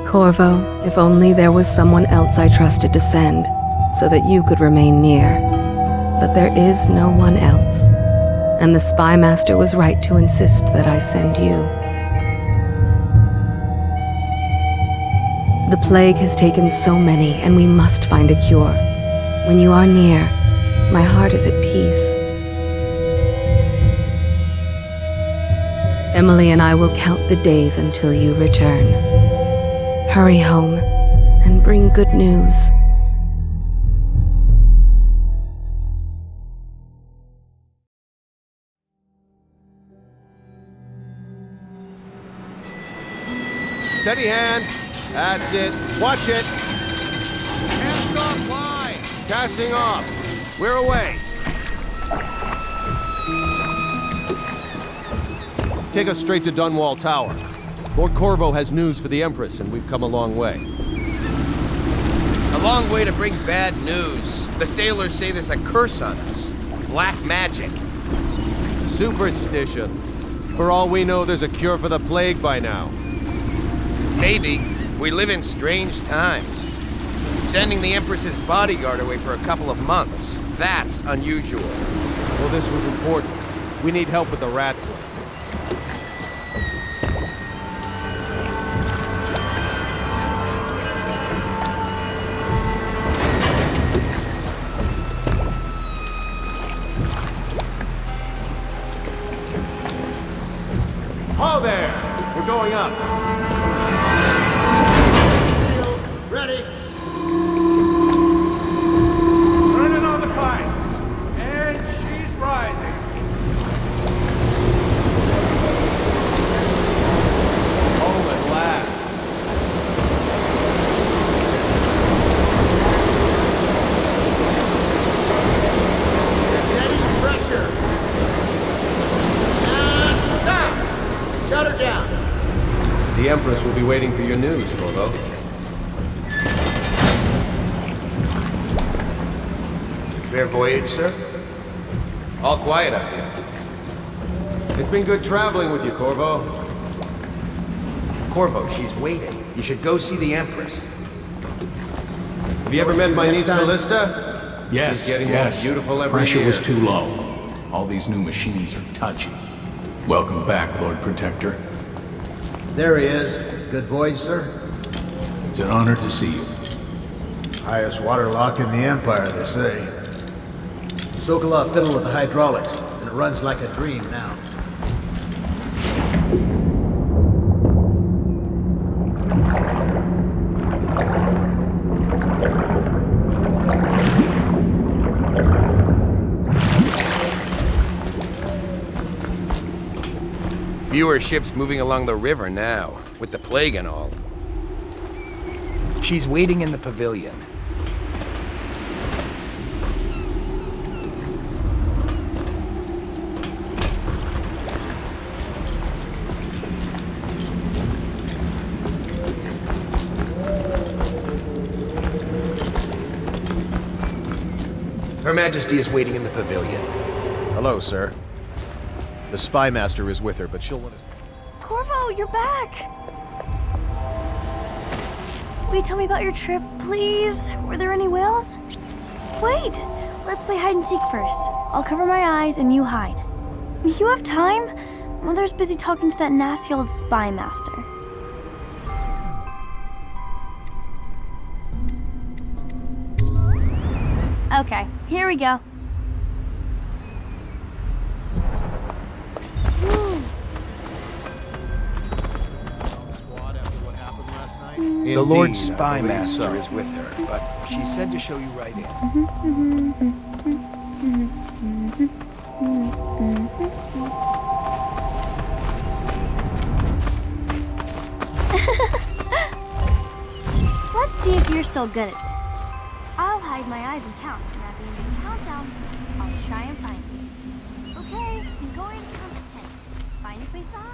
Corvo, if only there was someone else I trusted to send, so that you could remain near. But there is no one else, and the Spy Master was right to insist that I send you. The plague has taken so many, and we must find a cure. When you are near, my heart is at peace. Emily and I will count the days until you return. Hurry home and bring good news. Steady hand. That's it. Watch it. Cast off line. Casting off. We're away. Take us straight to Dunwall Tower. Lord Corvo has news for the Empress, and we've come a long way. A long way to bring bad news. The sailors say there's a curse on us. Black magic. Superstition. For all we know, there's a cure for the plague by now. Maybe. We live in strange times. Sending the Empress's bodyguard away for a couple of months. That's unusual. Well, this was important. We need help with the rat plague. Ho there! We're going up. Ready? Turning on the lights. And she's rising. Home at last. Steady pressure. And stop! Shut her down. The Empress will be waiting for your news, Corvo. Fair voyage, sir? All quiet up here. It's been good traveling with you, Corvo. Corvo, she's waiting. You should go see the Empress. Have you ever met my niece time. Callista? Yes, She's getting yes. more beautiful every Pressure year. was too low. All these new machines are touchy. Welcome back, Lord Protector. There he is. Good voyage, sir. It's an honor to see you. Highest water lock in the Empire, they say. Sokolov fiddled with the hydraulics, and it runs like a dream now. Fewer ships moving along the river now, with the plague and all. She's waiting in the pavilion. Her Majesty is waiting in the pavilion. Hello, sir. The Spy Master is with her, but she'll want to... Corvo, you're back! Will you tell me about your trip, please? Were there any whales? Wait! Let's play hide and seek first. I'll cover my eyes and you hide. You have time? Mother's busy talking to that nasty old Spy Master. Okay, here we go. The Lord Spy Master is with her, but she said to show you right in. Let's see if you're still good at this. I'll hide my eyes and count, and at the end of the countdown, I'll try and find you. Okay, I'm going to count to 10. Find a place to hide.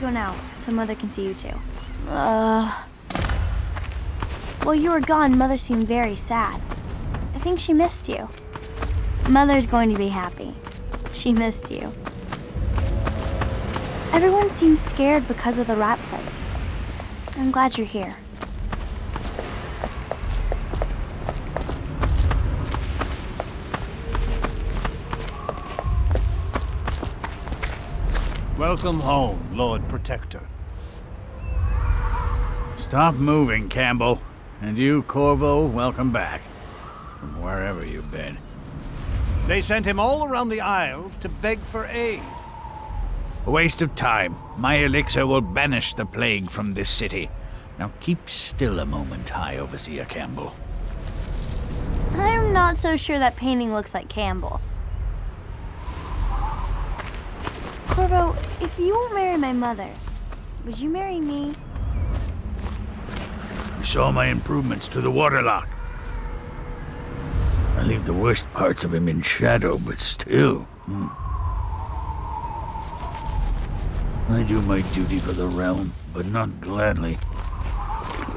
go now, so Mother can see you too. While you were gone, Mother seemed very sad. I think she missed you. Mother's going to be happy. She missed you. Everyone seems scared because of the rat plague. I'm glad you're here. Welcome home, Lord Protector. Stop moving, Campbell. And you, Corvo, welcome back. From wherever you've been. They sent him all around the Isles to beg for aid. A waste of time. My elixir will banish the plague from this city. Now keep still a moment, High Overseer Campbell. I'm not so sure that painting looks like Campbell. Corvo, if you won't marry my mother, would you marry me? You saw my improvements to the waterlock. I leave the worst parts of him in shadow, but still. I do my duty for the realm, but not gladly.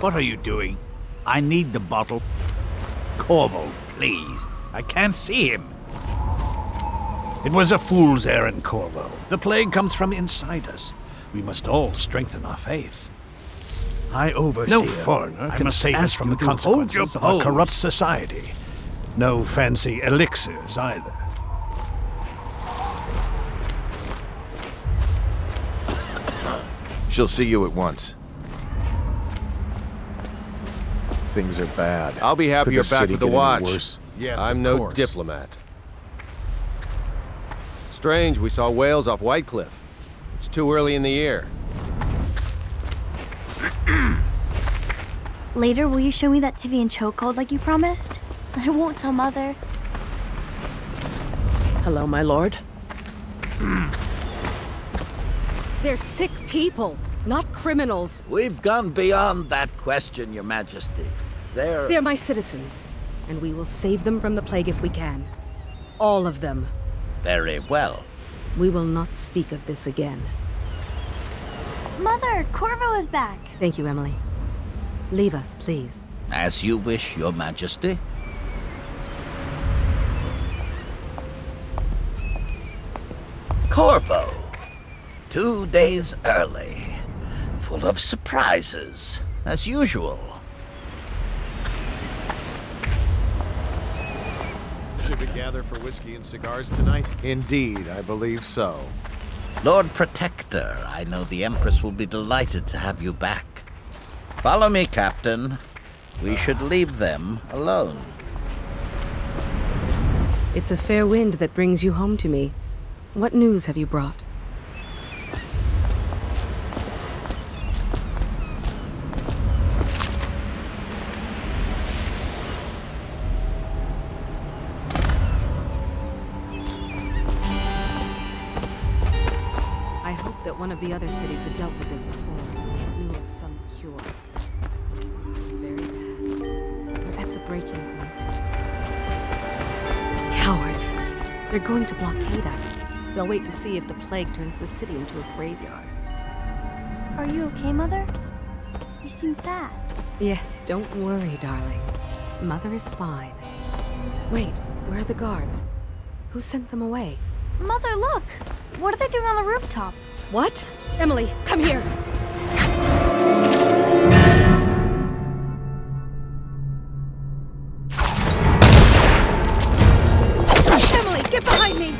What are you doing? I need the bottle. Corvo, please. I can't see him. It was a fool's errand, Corvo. The plague comes from inside us. We must all strengthen our faith. High Overseer, No foreigner I can must save us ask from you the to hold your consequences of our pose. corrupt society. No fancy elixirs either. She'll see you at once. Things are bad. I'll be happy Could you're the back city with the get any watch. worse? Yes, I'm of no course. diplomat. Strange, we saw whales off White Cliff. It's too early in the year. Later, will you show me that Tivian chokehold like you promised? I won't tell Mother. Hello, my lord. They're sick people, not criminals. We've gone beyond that question, Your Majesty. They're my citizens, and we will save them from the plague if we can. All of them. Very well. We will not speak of this again. Mother, Corvo is back. Thank you, Emily. Leave us, please. As you wish, Your Majesty. Corvo. 2 days early. Full of surprises, as usual. Should we gather for whiskey and cigars tonight? Indeed, I believe so. Lord Protector, I know the Empress will be delighted to have you back. Follow me, Captain. We should leave them alone. It's a fair wind that brings you home to me. What news have you brought? I hoped that one of the other cities had dealt with this before, knew of some cure. This is very bad. We're at the breaking point. Cowards! They're going to blockade us. They'll wait to see if the plague turns the city into a graveyard. Are you okay, Mother? You seem sad. Yes, don't worry, darling. Mother is fine. Wait, where are the guards? Who sent them away? Mother, look! What are they doing on the rooftop? What? Emily, come here! Emily, get behind me!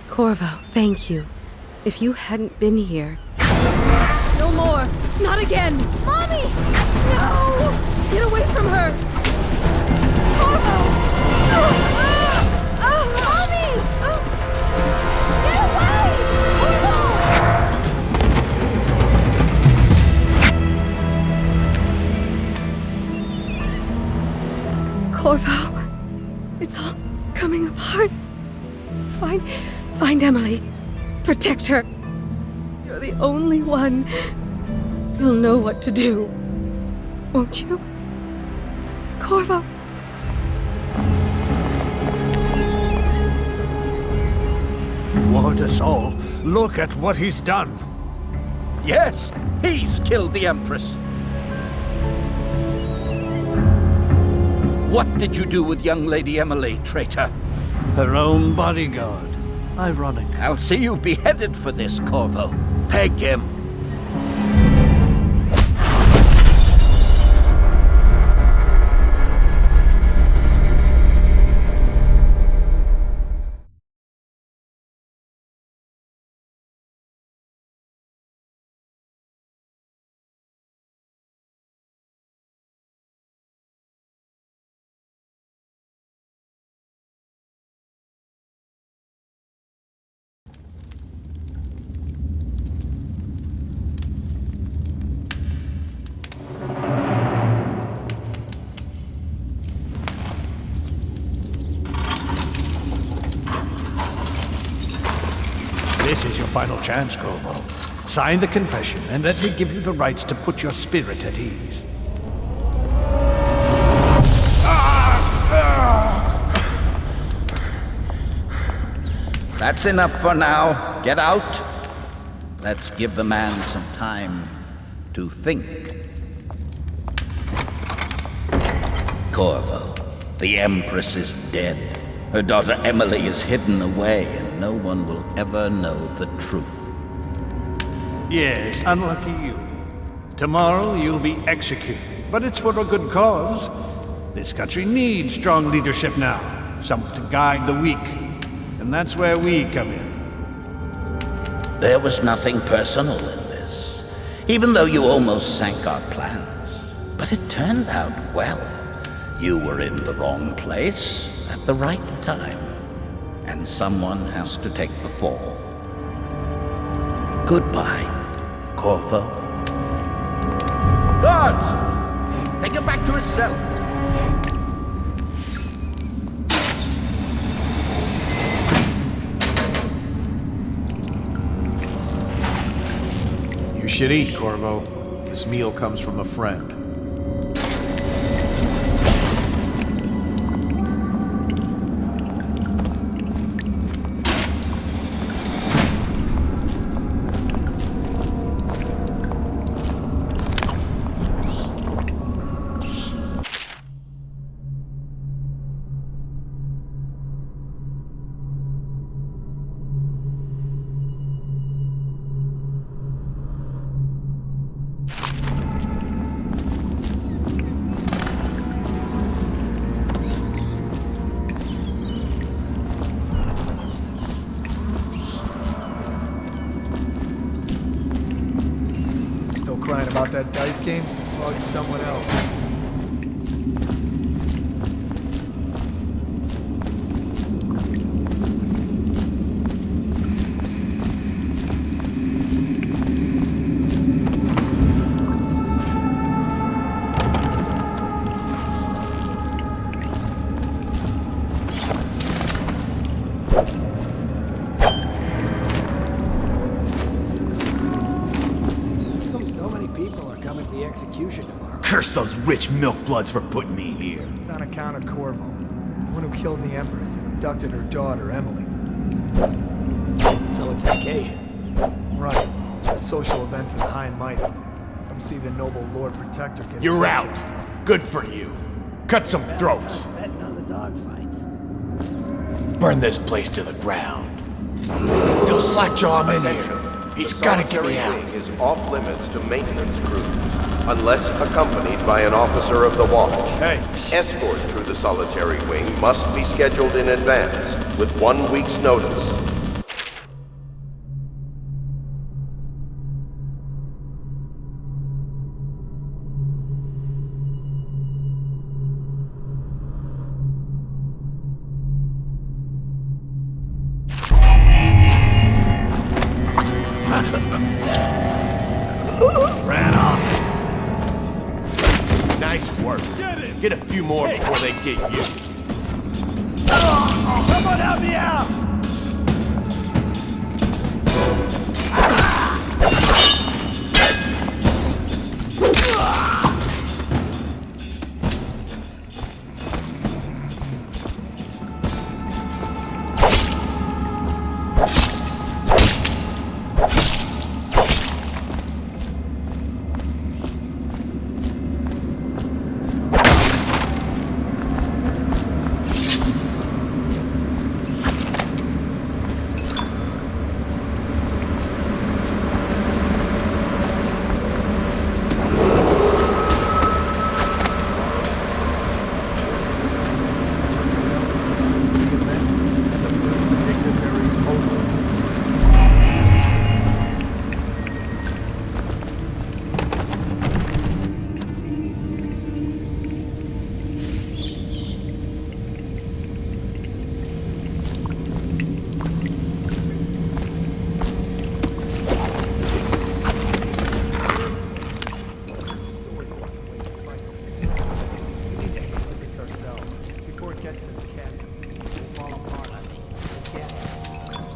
Corvo, thank you. If you hadn't been here... No more! Not again! Mommy! No! Get away from her! Corvo! Mommy! Get away! Corvo! Find Emily. Protect her. You're the only one. You'll know what to do. Won't you? Corvo. Ward us all. Look at what he's done. Yes, he's killed the Empress. What did you do with young Lady Emily, traitor? Her own bodyguard. Ironic. I'll see you beheaded for this, Corvo. Peg him. This is your final chance, Corvo. Sign the confession, and let me give you the rights to put your spirit at ease. That's enough for now. Get out. Let's give the man some time to think. Corvo, the Empress is dead. Her daughter Emily is hidden away, and no one will ever know the truth. Yes, unlucky you. Tomorrow you'll be executed, but it's for a good cause. This country needs strong leadership now, someone to guide the weak. And that's where we come in. There was nothing personal in this, even though you almost sank our plans. But it turned out well. You were in the wrong place at the right time, and someone has to take the fall. Goodbye, Corvo. Guards! Take him back to his cell. You should eat, Corvo. This meal comes from a friend. Crying about that dice game? Bug someone else. Curse those rich milk bloods for putting me here. It's on account of Corvo, the one who killed the Empress and abducted her daughter, Emily. So it's an occasion. Right. A social event for the high and mighty. Come see the noble Lord Protector get You're out. Good for you. Cut some throats. Betting on the dogfights. Burn this place to the ground. They'll slackjaw him in here. He's gotta get me out. Is off limits to maintenance crews, unless accompanied by an officer of the watch. Hey. Escort through the solitary wing must be scheduled in advance, with 1 week's notice. Ran off. Nice work. Get a few more before they get you. Someone help me out!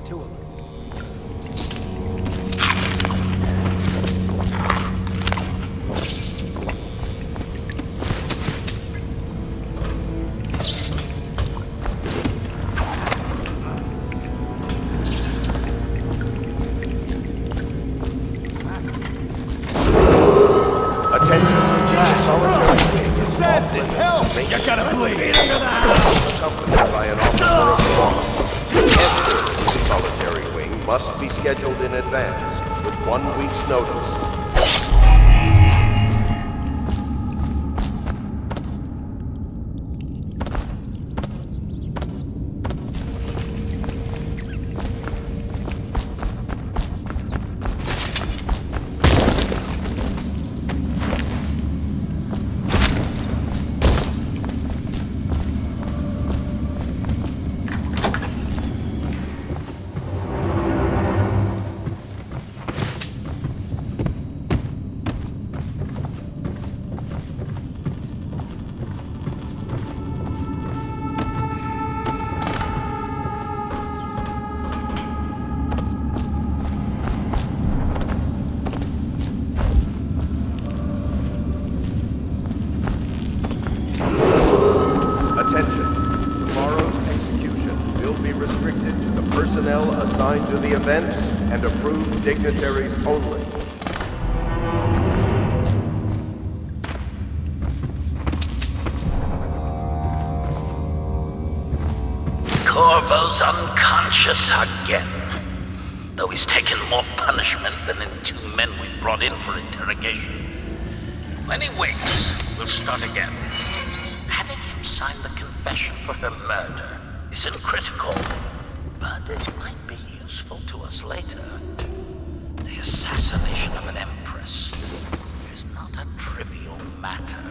two of us. Assassin, help! You gotta bleed! Accompanied by an officer of the law. Escort to the solitary wing must be scheduled in advance, with 1 week's notice. Assigned to the event and approved dignitaries only. Corvo's unconscious again, though he's taken more punishment than the 2 men we brought in for interrogation. When he wakes, we'll start again. Having him sign the confession for her murder isn't critical, but it might be useful to us later. The assassination of an empress is not a trivial matter.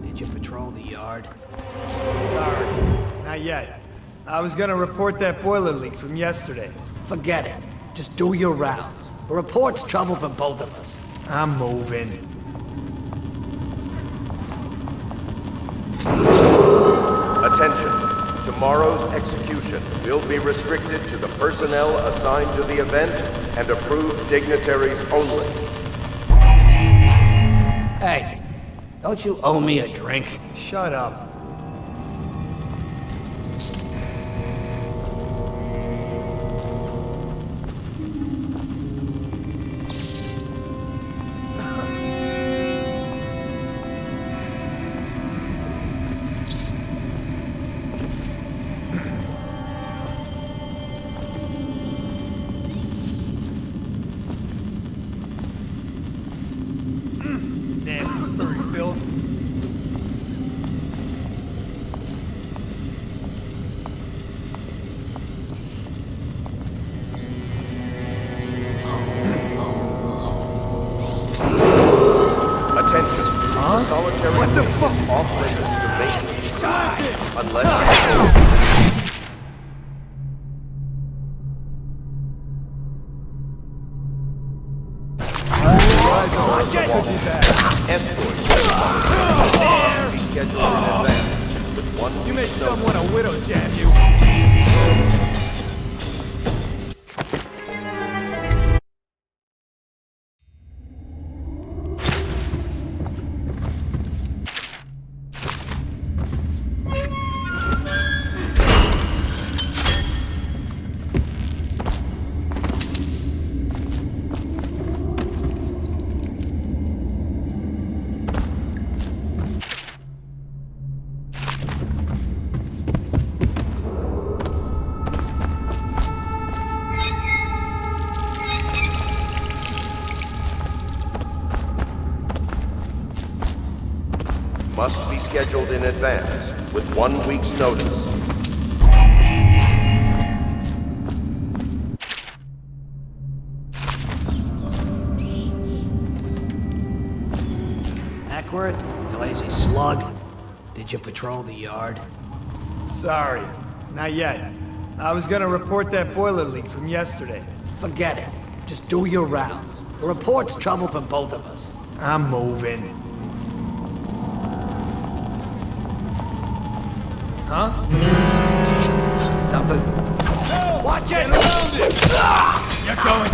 Did you patrol the yard? Sorry, not yet. I was gonna report that boiler leak from yesterday. Forget it. Just do your rounds. A report's trouble for both of us. I'm moving. Attention. Tomorrow's execution will be restricted to the personnel assigned to the event and approved dignitaries only. Hey, don't you owe me a drink? Shut up. What the fuck? Off limits to maintenance. Die! Unless... bodyguard of the wall. Escorts must be scheduled in advance with 1 You made week's someone notice. a widow, damn you! Must be scheduled in advance with 1 week's notice. Ackworth, you lazy slug. Did you patrol the yard? Sorry, not yet. I was gonna report that boiler leak from yesterday. Forget it. Just do your rounds. The report's trouble for both of us. I'm moving. Huh? Something? Watch it! You're going.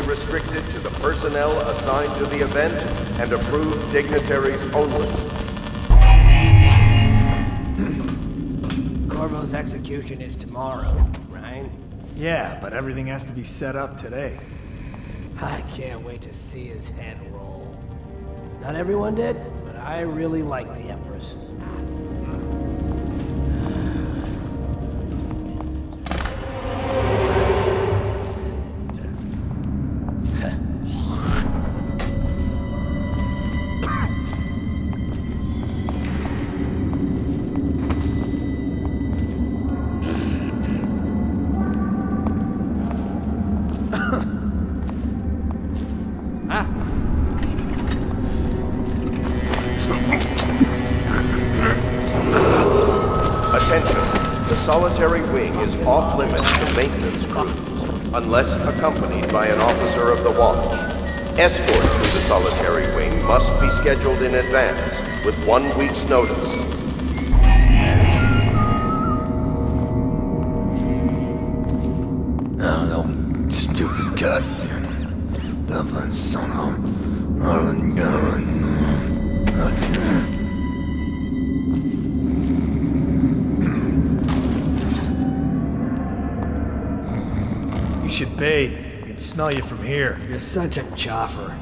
Restricted to the personnel assigned to the event and approved dignitaries only. Corvo's execution is tomorrow, right? Yeah, but everything has to be set up today. I can't wait to see his head roll. Not everyone did, but I really like the Empress. Solitary wing is off limits to maintenance crews, unless accompanied by an officer of the watch. Escort through the solitary wing must be scheduled in advance, with 1 week's notice. No, stupid goddamn. Dublin son of Marlon Garland. You should bathe. I can smell you from here. You're such a choffer.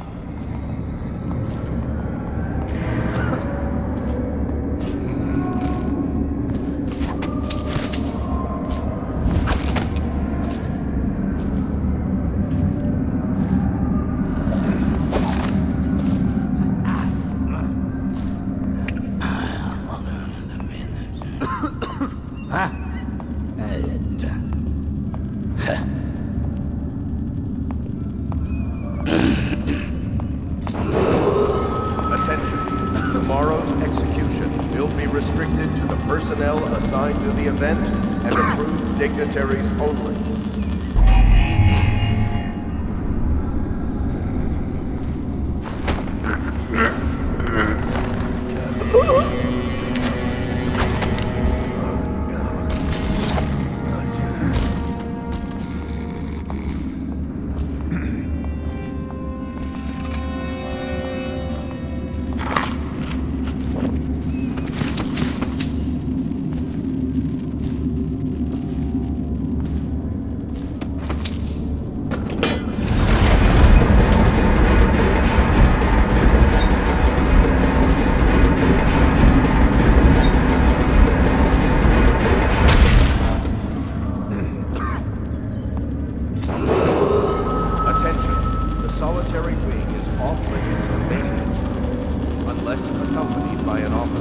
Tomorrow's execution will be restricted to the personnel assigned to the event and approved dignitaries only.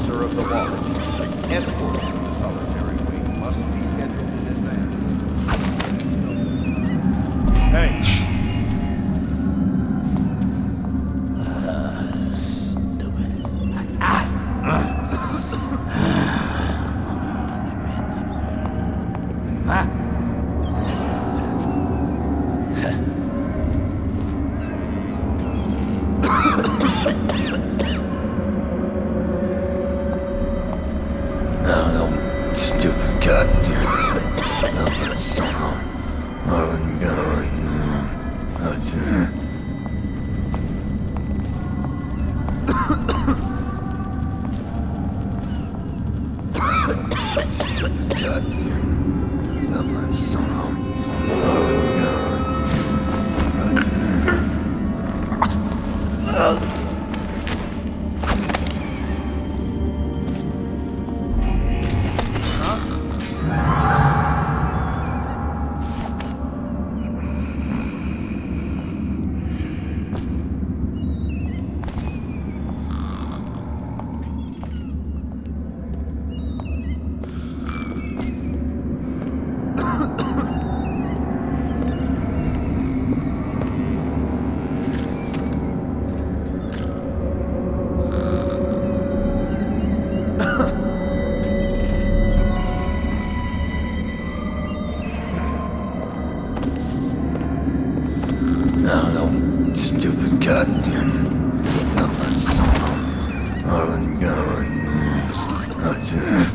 officer of the watch. Escorts to the solitary wing must be scheduled in advance. Hey. Stupid goddamn. Nothing somehow. Marlon got it right now. That's it. Stupid goddamn. Nothing somehow. Marlon got it right now. That's it. No, stupid goddamn. Nothing somehow. Marlon got it right now. That's it.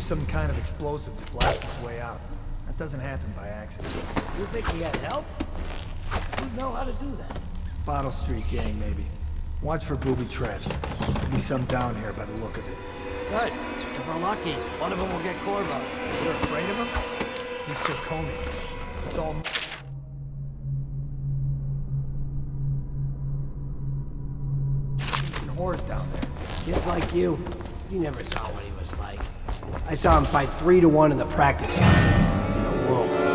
some kind of explosive to blast his way out. That doesn't happen by accident. You think he had help? Who'd know how to do that? Bottle Street gang, maybe. Watch for booby traps. There'll be some down here by the look of it. Good. If we're lucky, one of them will get Corvo. You're afraid of him? He's Circonian. It's all... and whores down there. Kids like you never saw what he was like. I saw him fight 3-1 in the practice yard. He's a whirlwind.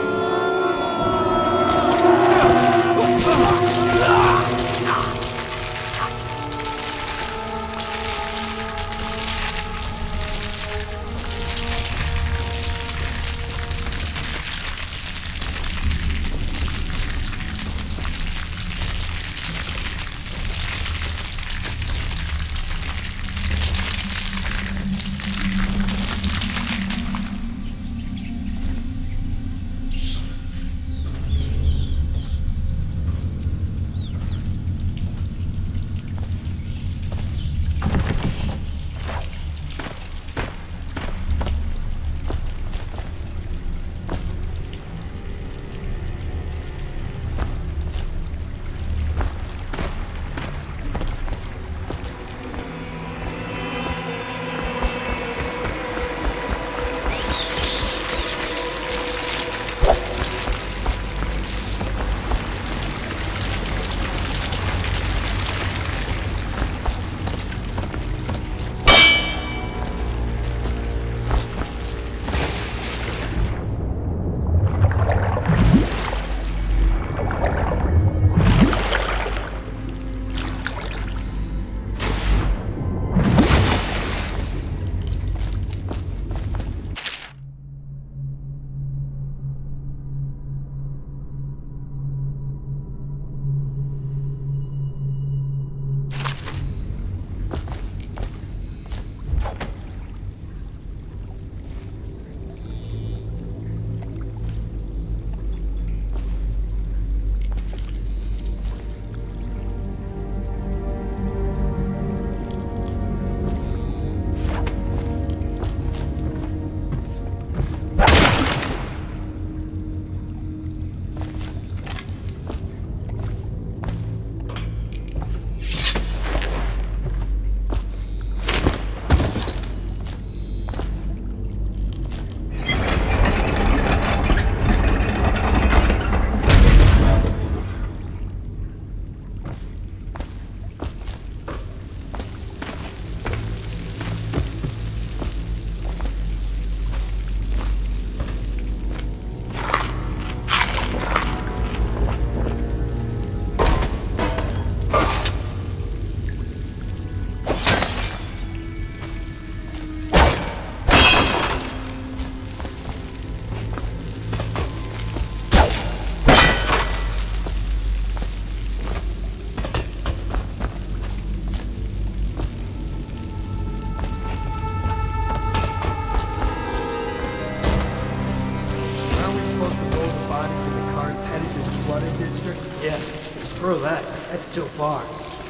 Screw that. That's too far.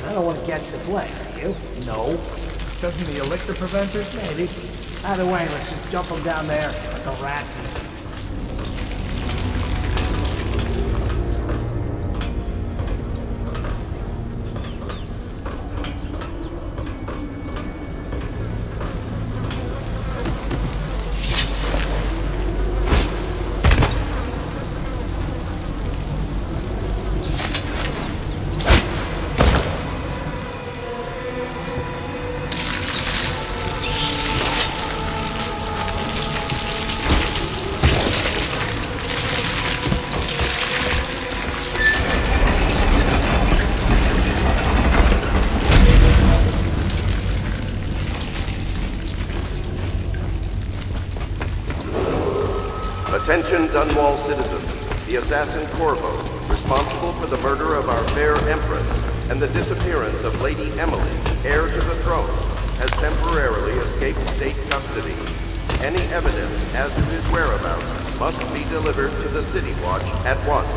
I don't want to catch the plague, do you? No. Doesn't the elixir prevent it? Maybe. Either way, let's just dump them down there like the rats in Attention Dunwall citizens. The assassin Corvo, responsible for the murder of our fair Empress and the disappearance of Lady Emily, heir to the throne, has temporarily escaped state custody. Any evidence as to his whereabouts must be delivered to the City Watch at once.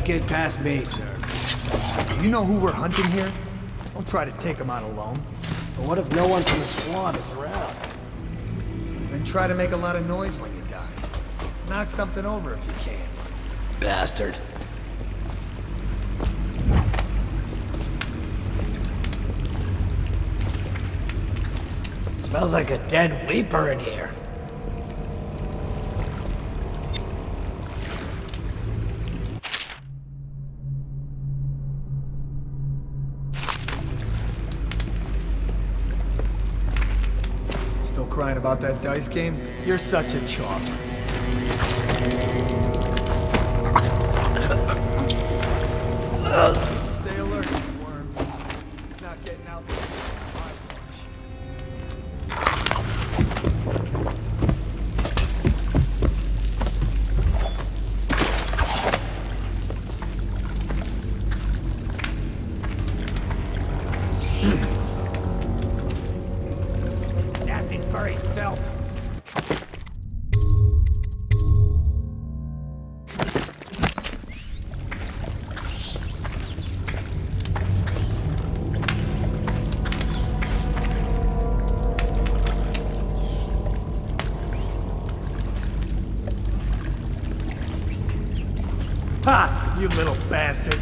get past me, sir. You know who we're hunting here? Don't try to take him out alone. But what if no one from the squad is around? Then try to make a lot of noise when you die. Knock something over if you can. Bastard. Smells like a dead weeper in here. Still crying about that dice game? You're such a chopper. Stay alert, you worms. Not getting out there. Nasty furry filth. Ha! You little bastard.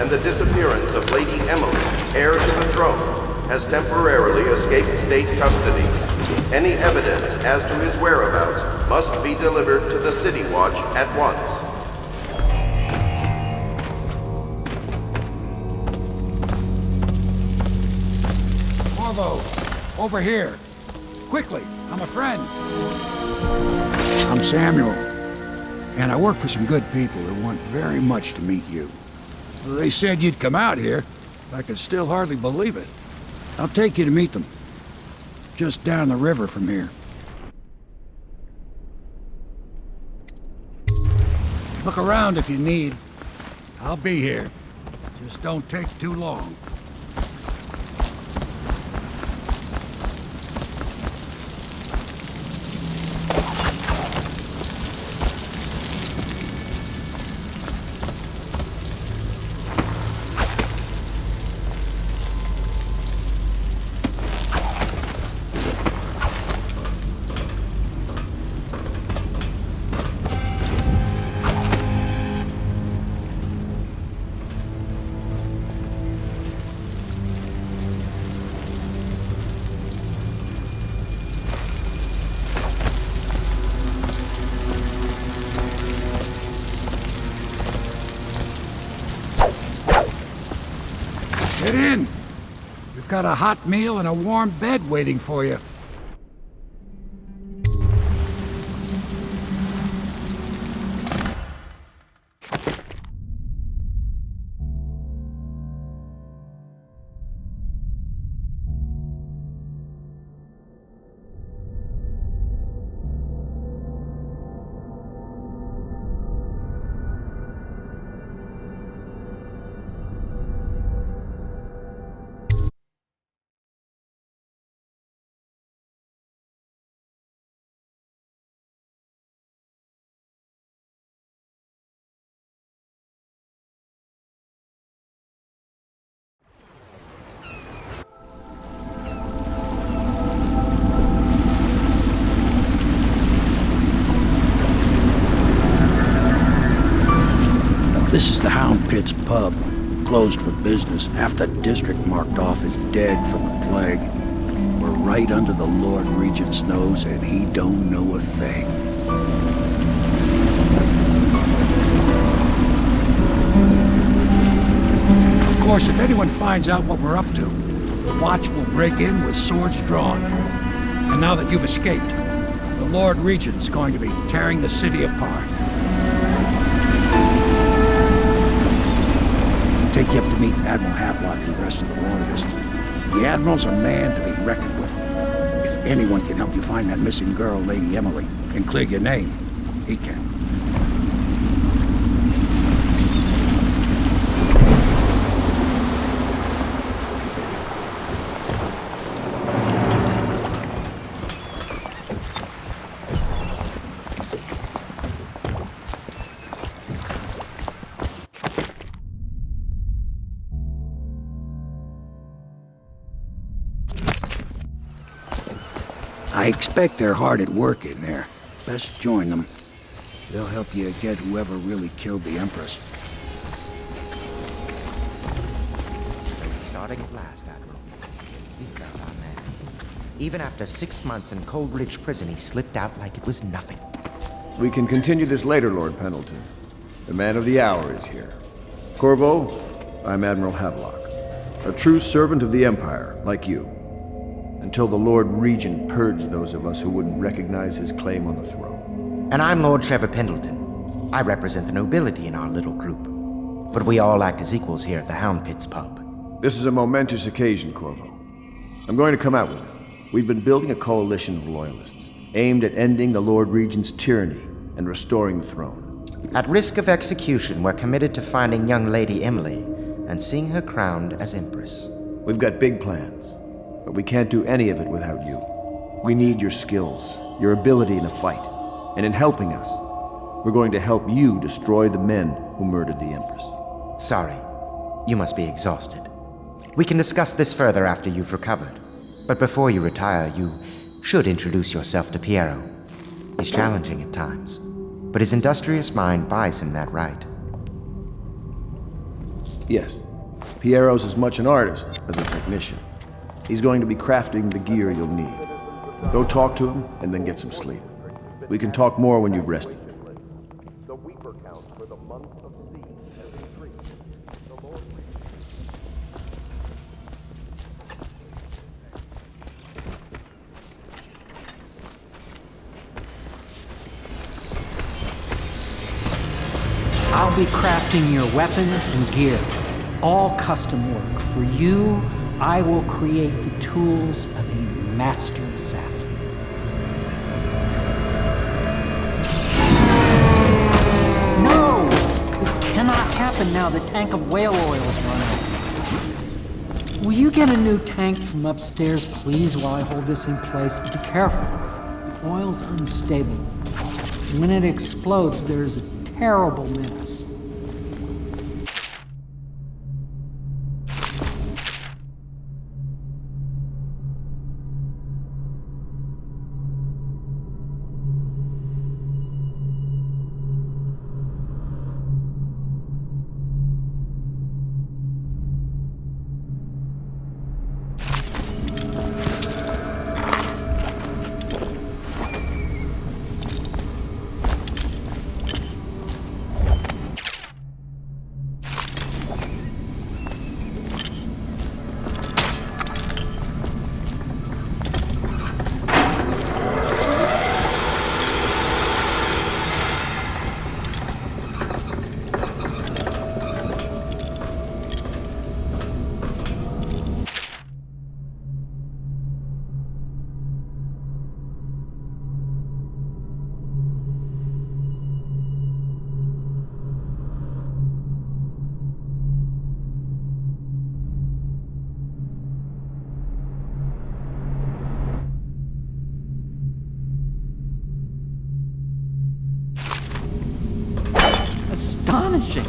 and the disappearance of Lady Emily, heir to the throne, has temporarily escaped state custody. Any evidence as to his whereabouts must be delivered to the City Watch at once. Corvo, over here. Quickly, I'm a friend. I'm Samuel, and I work for some good people who want very much to meet you. They said you'd come out here. I can still hardly believe it. I'll take you to meet them. Just down the river from here. Look around if you need. I'll be here. Just don't take too long. Get in! We've got a hot meal and a warm bed waiting for you. This is the Hound Pit's pub, closed for business. Half the district marked off as dead from the plague. We're right under the Lord Regent's nose, and he don't know a thing. Of course, if anyone finds out what we're up to, the Watch will break in with swords drawn. And now that you've escaped, the Lord Regent's going to be tearing the city apart. Take you up to meet Admiral Havelock and the rest of the Loyalists. The Admiral's a man to be reckoned with. If anyone can help you find that missing girl, Lady Emily, and clear your name, he can. I expect they're hard at work in there. Best join them. They'll help you get whoever really killed the Empress. So we're starting at last, Admiral. We found our man. Even after 6 months in Cold Ridge Prison, he slipped out like it was nothing. We can continue this later, Lord Pendleton. The man of the hour is here. Corvo, I'm Admiral Havelock. A true servant of the Empire, like you. Until the Lord Regent purged those of us who wouldn't recognize his claim on the throne. And I'm Lord Trevor Pendleton. I represent the nobility in our little group. But we all act as equals here at the Hound Pit's pub. This is a momentous occasion, Corvo. I'm going to come out with it. We've been building a coalition of loyalists, aimed at ending the Lord Regent's tyranny and restoring the throne. At risk of execution, we're committed to finding young Lady Emily and seeing her crowned as Empress. We've got big plans. But we can't do any of it without you. We need your skills, your ability in a fight. And in helping us, we're going to help you destroy the men who murdered the Empress. Sorry. You must be exhausted. We can discuss this further after you've recovered. But before you retire, you should introduce yourself to Piero. He's challenging at times, but his industrious mind buys him that right. Yes. Piero's as much an artist as a technician. He's going to be crafting the gear you'll need. Go talk to him, and then get some sleep. We can talk more when you've rested. The Weeper count for the month of siege has increased. The Lord be crafting your weapons and gear. All custom work. For you, I will create the tools of a master assassin. No! This cannot happen now. The tank of whale oil is run out. Will you get a new tank from upstairs, please, while I hold this in place? Be careful. The oil's unstable. When it explodes, there's a terrible mess. Astonishing!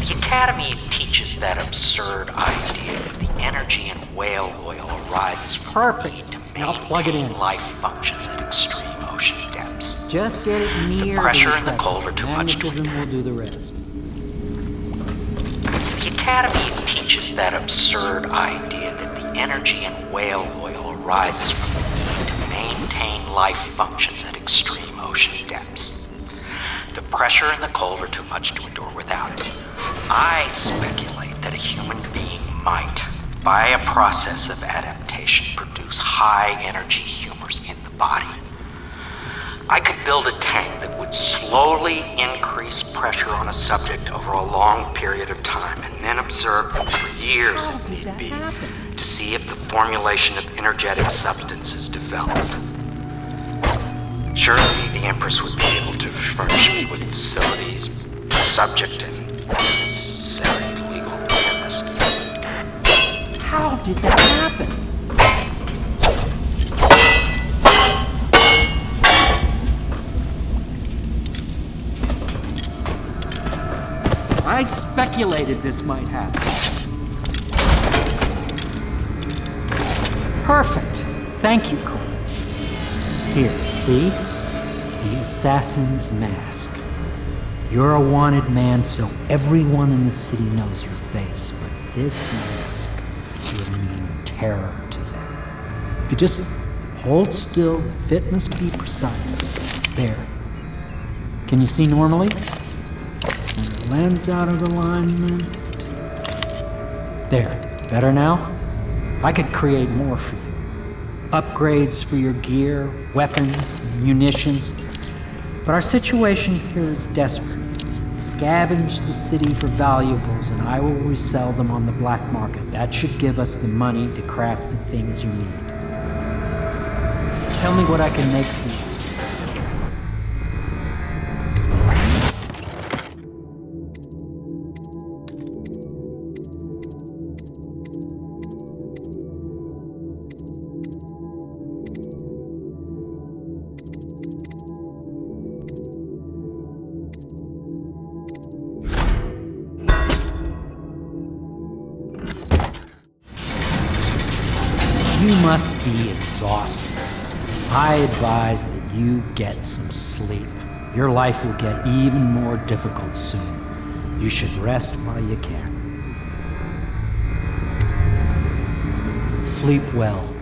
The Academy teaches that absurd idea that the energy in whale oil arises from Perfect. to Now plug it in. life functions at extreme ocean depths. Just get it near The pressure in the center. cold are too much to... Magnetism will do the rest. The Academy teaches that absurd idea that the energy in whale oil arises from the need to maintain life functions at extreme ocean depths. The pressure and the cold are too much to endure without it. I speculate that a human being might, by a process of adaptation, produce high-energy humors in the body. I could build a tank that would slowly increase pressure on a subject over a long period of time and then observe them for years if need be to see if the formulation of energetic substances developed. Surely the Empress would be able to furnish me with facilities, subject, and necessary legal chemist. How did that happen? I speculated this might happen. Perfect. Thank you, Cole. Here, see? The assassin's mask. You're a wanted man, so everyone in the city knows your face, but this mask will mean terror to them. If you just hold still, the fit must be precise. There. Can you see normally? Send the lens out of alignment. There. Better now? I could create more for you. Upgrades for your gear, weapons, munitions. But our situation here is desperate. Scavenge the city for valuables and I will resell them on the black market. That should give us the money to craft the things you need. Tell me what I can make for you. must be exhausted. I advise that you get some sleep. Your life will get even more difficult soon. You should rest while you can. Sleep well.